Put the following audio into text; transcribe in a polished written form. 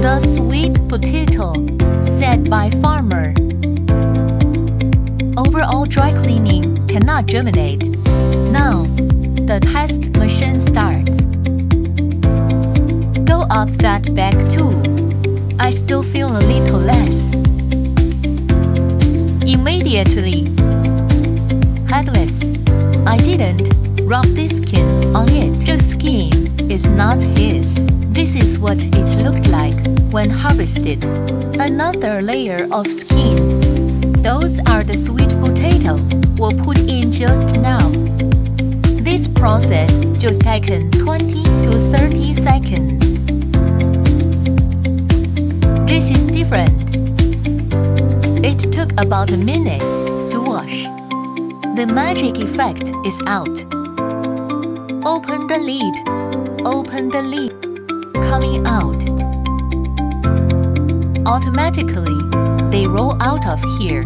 The sweet potato, said by farmer. Overall dry cleaning cannot germinate. Now, the test machine starts. Go up that bag too. I still feel a little less. Immediately. Headless. I didn't rub this skin on it. The skin is not his. This is what it looked like when harvested. Another layer of skin. Those are the sweet potato we'll put in just now. This process just taken 20 to 30 seconds. This is different. It took about a minute to wash. The magic effect is out. Open the lid. Open the lid. Coming out. Automatically, they roll out of here.